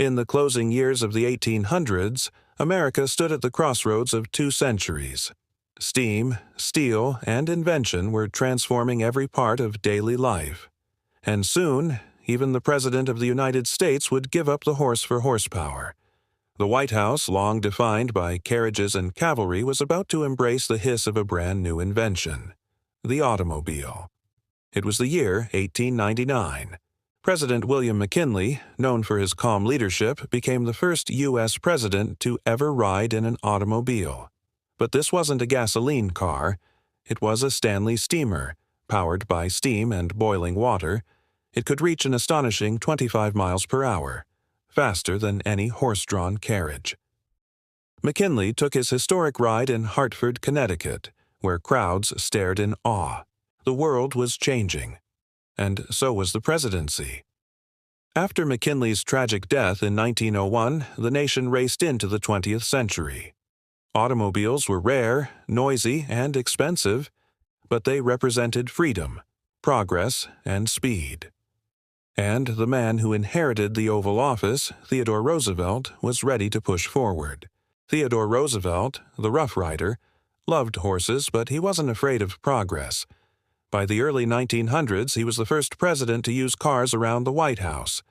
In the closing years of the 1800s, America stood at the crossroads of two centuries. Steam, steel, and invention were transforming every part of daily life. And soon, even the President of the United States would give up the horse for horsepower. The White House, long defined by carriages and cavalry, was about to embrace the hiss of a brand new invention: the automobile. It was the year 1899. President William McKinley, known for his calm leadership, became the first U.S. president to ever ride in an automobile. But this wasn't a gasoline car. It was a Stanley Steamer, powered by steam and boiling water. It could reach an astonishing 25 miles per hour, faster than any horse-drawn carriage. McKinley took his historic ride in Hartford, Connecticut, where crowds stared in awe. The world was changing, and so was the presidency. After McKinley's tragic death in 1901, the nation raced into the 20th century. Automobiles were rare, noisy, and expensive, but they represented freedom, progress, and speed. And the man who inherited the Oval Office, Theodore Roosevelt, was ready to push forward. Theodore Roosevelt, the Rough Rider, loved horses, but he wasn't afraid of progress. By the early 1900s, he was the first president to use cars around the White House.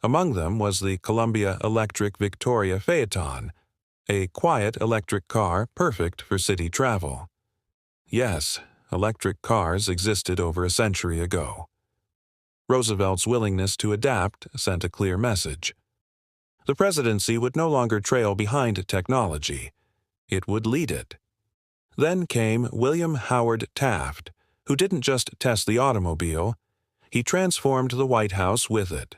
Among them was the Columbia Electric Victoria Phaeton, a quiet electric car perfect for city travel. Yes, electric cars existed over a century ago. Roosevelt's willingness to adapt sent a clear message. The presidency would no longer trail behind technology. It would lead it. Then came William Howard Taft, who didn't just test the automobile, he transformed the White House with it.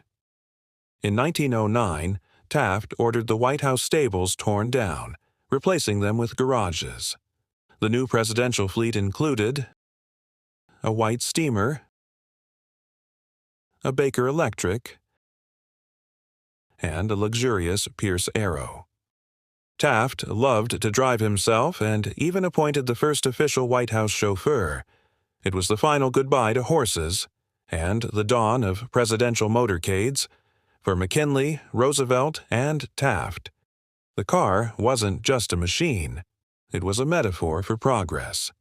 In 1909, Taft ordered the White House stables torn down, replacing them with garages. The new presidential fleet included a White Steamer, a Baker Electric, and a luxurious Pierce Arrow. Taft loved to drive himself and even appointed the first official White House chauffeur. It was the final goodbye to horses and the dawn of presidential motorcades for McKinley, Roosevelt, and Taft. The car wasn't just a machine. It was a metaphor for progress.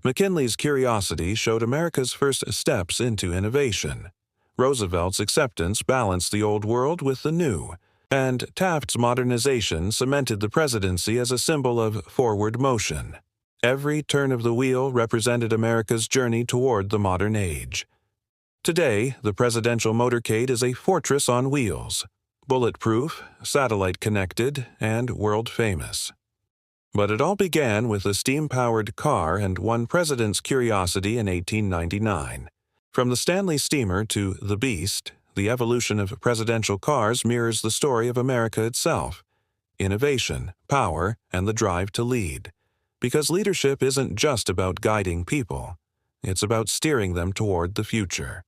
McKinley's curiosity showed America's first steps into innovation. Roosevelt's acceptance balanced the old world with the new, and Taft's modernization cemented the presidency as a symbol of forward motion. Every turn of the wheel represented America's journey toward the modern age. Today, the presidential motorcade is a fortress on wheels, bulletproof, satellite-connected, and world-famous. But it all began with a steam-powered car and one president's curiosity in 1899. From the Stanley Steamer to the Beast, the evolution of presidential cars mirrors the story of America itself: innovation, power, and the drive to lead. Because leadership isn't just about guiding people, it's about steering them toward the future.